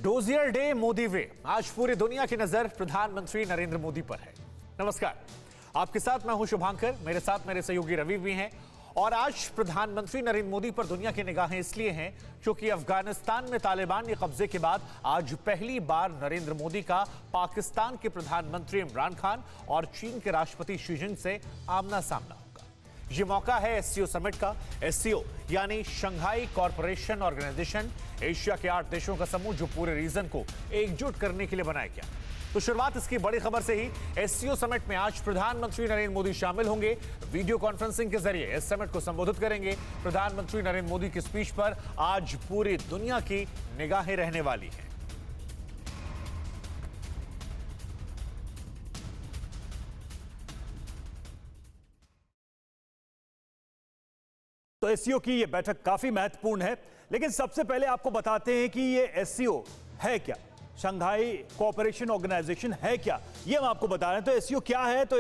Dossier day Modi वे। आज पूरी दुनिया की नजर प्रधानमंत्री नरेंद्र मोदी पर है। नमस्कार, आपके साथ मैं हूं शुभांकर, मेरे साथ मेरे सहयोगी रवि भी हैं। और आज प्रधानमंत्री नरेंद्र मोदी पर दुनिया की निगाहें इसलिए हैं क्योंकि अफगानिस्तान में तालिबान के कब्जे के बाद आज पहली बार नरेंद्र मोदी का पाकिस्तान के प्रधानमंत्री इमरान खान और चीन के राष्ट्रपति शी जिनपिंग से आमना सामना होगा। ये मौका है एससीओ समिट का। एससीओ यानी शंघाई कॉरपोरेशन ऑर्गेनाइजेशन, एशिया के 8 देशों का समूह जो पूरे रीजन को एकजुट करने के लिए बनाया गया। तो शुरुआत इसकी बड़ी खबर से ही। एससीओ समिट में आज प्रधानमंत्री नरेंद्र मोदी शामिल होंगे। वीडियो कॉन्फ्रेंसिंग के जरिए इस समिट को संबोधित करेंगे। प्रधानमंत्री नरेंद्र मोदी की स्पीच पर आज पूरी दुनिया की निगाहें रहने वाली हैं। तो एससीओ की यह बैठक काफी महत्वपूर्ण है, लेकिन सबसे पहले आपको बताते हैं कि ये एससीओ है क्या, शंघाई कोऑपरेशन ऑर्गेनाइजेशन है क्या, ये हम आपको बता रहे हैं। तो एससीओ क्या है? तो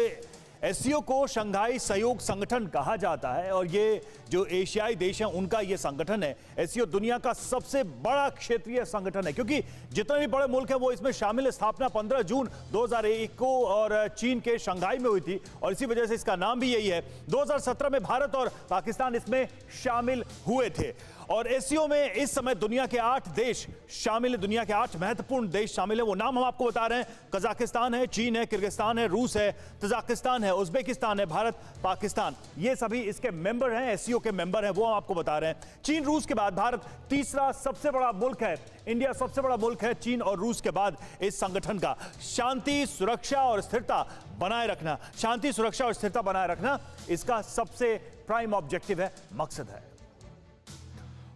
एससीओ को शंघाई सहयोग संगठन कहा जाता है और ये जो एशियाई देश हैं उनका ये संगठन है। एससीओ दुनिया का सबसे बड़ा क्षेत्रीय संगठन है क्योंकि जितने भी बड़े मुल्क हैं वो इसमें शामिल है। स्थापना 15 जून 2001 को और चीन के शंघाई में हुई थी और इसी वजह से इसका नाम भी यही है। 2017 में भारत और पाकिस्तान इसमें शामिल हुए थे और एससीओ में इस समय दुनिया के 8 देश शामिल है। दुनिया के 8 महत्वपूर्ण देश शामिल है। वो नाम हम आपको बता रहे हैं। कजाकिस्तान है, चीन है, किर्गिस्तान है, रूस है, तजाकिस्तान है, उज्बेकिस्तान है, भारत, पाकिस्तान, ये सभी इसके मेंबर हैं, एससीओ के मेंबर हैं। वो हम आपको बता रहे हैं। चीन, रूस के बाद भारत तीसरा सबसे बड़ा मुल्क है। इंडिया सबसे बड़ा मुल्क है चीन और रूस के बाद इस संगठन का। शांति, सुरक्षा और स्थिरता बनाए रखना, शांति, सुरक्षा और स्थिरता बनाए रखना इसका सबसे प्राइम ऑब्जेक्टिव है, मकसद है।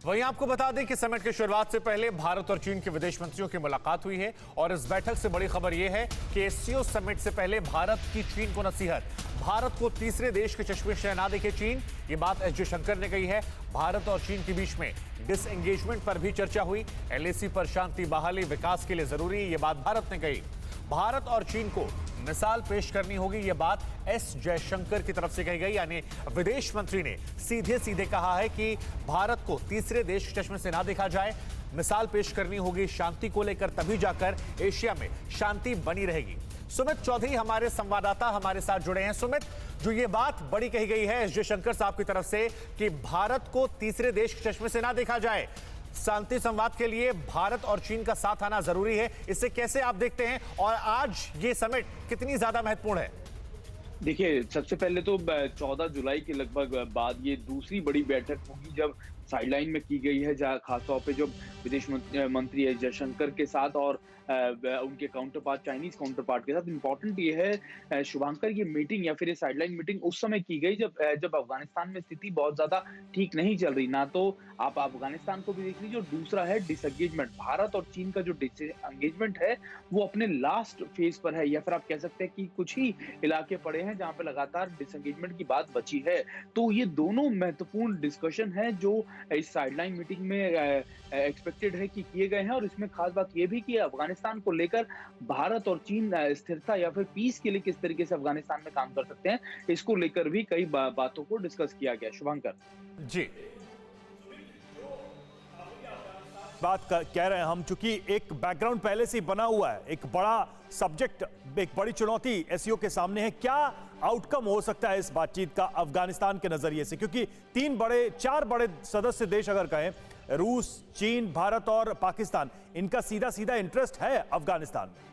वहीं आपको बता दें कि समिट की शुरुआत से पहले भारत और चीन के विदेश मंत्रियों की मुलाकात हुई है और इस बैठक से बड़ी खबर यह है कि एससीओ समिट से पहले भारत की चीन को नसीहत। भारत को तीसरे देश के चश्मे से ना देखे चीन, ये बात एस जयशंकर ने कही है। भारत और चीन के बीच में डिसएंगेजमेंट पर भी चर्चा हुई। एलएसी पर शांति, बहाली, विकास के लिए जरूरी है, ये बात भारत ने कही। भारत और चीन को मिसाल पेश करनी होगी, यह बात एस जयशंकर की तरफ से कही गई। यानी विदेश मंत्री ने सीधे सीधे कहा है कि भारत को तीसरे देश के चश्मे से ना देखा जाए, मिसाल पेश करनी होगी शांति को लेकर, तभी जाकर एशिया में शांति बनी रहेगी। सुमित चौधरी हमारे संवाददाता हमारे साथ जुड़े हैं। सुमित, जो ये बात बड़ी कही गई है एस जयशंकर साहब की तरफ से कि भारत को तीसरे देश के चश्मे से ना देखा जाए, शांति संवाद के लिए भारत और चीन का साथ आना जरूरी है, इसे कैसे आप देखते हैं और आज ये समिट कितनी ज्यादा महत्वपूर्ण है? देखिए, सबसे पहले तो 14 जुलाई के लगभग बाद ये दूसरी बड़ी बैठक होगी जब साइडलाइन में की गई है, जहां खासतौर पे जो विदेश मंत्री एस जयशंकर के साथ और उनके counter part, Chinese counter part के साथ। इंपॉर्टेंट ये है शुभांकर, ये मीटिंग या फिर ये साइडलाइन मीटिंग उस समय की गई जब अफगानिस्तान में स्थिति बहुत ज्यादा ठीक नहीं चल रही। ना तो आप अफगानिस्तान को भी देख लीजिए, और दूसरा है डिसएंगेजमेंट। भारत और चीन का जो डिसएंगेजमेंट है वो अपने लास्ट फेज पर है, या फिर आप कह सकते हैं कि कुछ ही इलाके पड़े हैं जहां पे लगातार डिसएंगेजमेंट की बात बची है। तो ये दोनों महत्वपूर्ण डिस्कशन है जो इस साइडलाइन मीटिंग में एक्सपेक्टेड है कि किए गए हैं। और इसमें खास बात यह भी कि अफगानिस्तान को लेकर भारत और चीन स्थिरता या फिर पीस के लिए किस तरीके से अफगानिस्तान में काम कर सकते हैं, इसको लेकर भी कई बातों को डिस्कस किया गया। शुभांकर जी, बात कह रहे हैं हम, चूंकि एक बैकग्राउंड पहले से ही बना हुआ है, एक बड़ा सब्जेक्ट, एक बड़ी चुनौती एससीओ के सामने है। क्या आउटकम हो सकता है इस बातचीत का अफगानिस्तान के नजरिए से? क्योंकि 4 बड़े सदस्य देश अगर कहें, रूस, चीन, भारत और पाकिस्तान, इनका सीधा सीधा इंटरेस्ट है अफगानिस्तान में।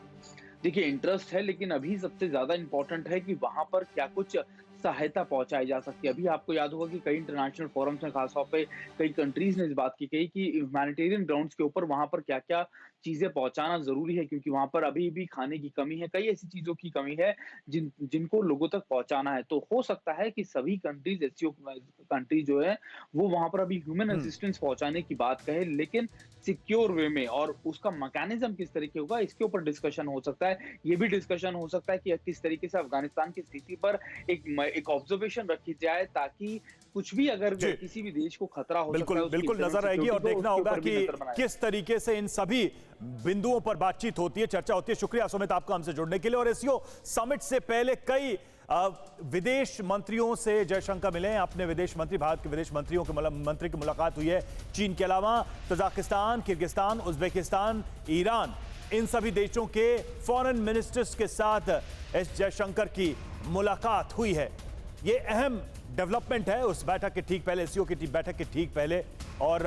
देखिए, इंटरेस्ट है, लेकिन अभी सबसे ज्यादा इंपॉर्टेंट है कि वहां पर क्या कुछ सहायता पहुंचाई जा सकती है। अभी आपको याद होगा कि कई इंटरनेशनल फोरम्स में, खासतौर पे कई कंट्रीज ने इस बात की कही कि ह्यूमैनिटेरियन ग्राउंड्स के ऊपर वहां पर क्या क्या चीजें पहुंचाना जरूरी है, क्योंकि वहां पर अभी भी खाने की कमी है, कई ऐसी चीजों की कमी है जिनको लोगों तक पहुंचाना है। तो हो सकता है कि सभी कंट्रीज, एससीओ कंट्रीज जो है वो वहां पर अभी ह्यूमन असिस्टेंस पहुंचाने की बात कहे, लेकिन सिक्योर वे में, और उसका मैकेनिज्म किस तरीके होगा इसके ऊपर डिस्कशन हो सकता है। ये भी डिस्कशन हो सकता है कि किस तरीके से अफगानिस्तान की स्थिति पर एक ऑब्जर्वेशन रखी जाए, ताकि कुछ भी अगर किसी भी देश को खतरा हो बिल्कुल सकता है, बिल्कुल नजर आएगी और देखना होगा कि किस तरीके से इन सभी बिंदुओं पर बातचीत होती है, चर्चा होती है। शुक्रिया सुमित आपका हमसे जुड़ने के लिए। और एससीओ समिट से पहले कई विदेश मंत्रियों से जयशंकर मिले हैं। अपने विदेश मंत्री, भारत के विदेश मंत्रियों के मंत्री की मुलाकात हुई है चीन के अलावा तजाकिस्तान, किर्गिस्तान, उज्बेकिस्तान, ईरान, इन सभी देशों के फॉरेन मिनिस्टर्स के साथ एस जयशंकर की मुलाकात हुई है। ये अहम डेवलपमेंट है उस बैठक के ठीक पहले, एससीओ की बैठक के ठीक पहले। और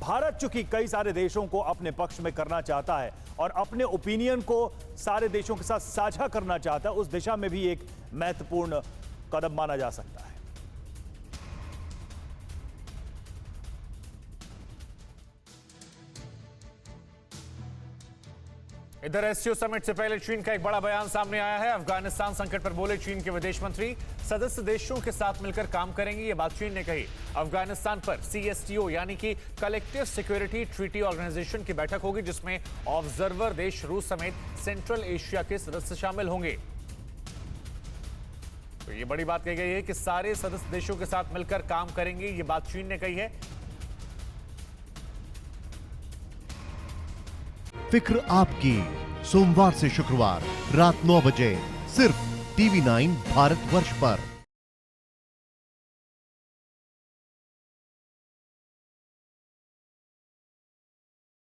भारत चूंकि कई सारे देशों को अपने पक्ष में करना चाहता है और अपने ओपिनियन को सारे देशों के साथ साझा करना चाहता है, उस दिशा में भी एक महत्वपूर्ण कदम माना जा सकता है। इधर एससीओ समिट से पहले चीन का एक बड़ा बयान सामने आया है। अफगानिस्तान संकट पर बोले चीन के विदेश मंत्री, सदस्य देशों के साथ मिलकर काम करेंगे, ये बात चीन ने कही। अफगानिस्तान पर सीएसटीओ यानी कि कलेक्टिव सिक्योरिटी ट्रीटी ऑर्गेनाइजेशन की बैठक होगी, जिसमें ऑब्जर्वर देश रूस समेत सेंट्रल एशिया के सदस्य शामिल होंगे। तो ये बड़ी बात कही गई है कि सारे सदस्य देशों के साथ मिलकर काम करेंगे, ये बात चीन ने कही है। फिक्र आपकी, सोमवार से शुक्रवार रात 9 बजे सिर्फ TV9 भारतवर्ष पर।